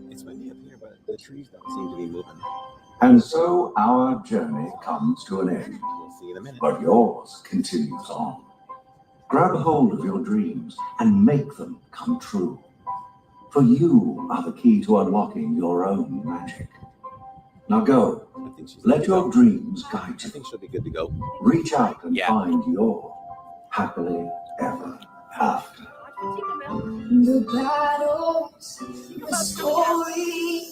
It's windy up here, but the trees don't seem to be moving. And so our journey comes to an end. We'll see in a minute. But yours continues on. Grab hold of your dreams and make them come true. For you are the key to unlocking your own magic. Now go. Let your dreams guide I you. think she'll be good to go. Reach out and Yeah. find your happily ever after. The battles, the story.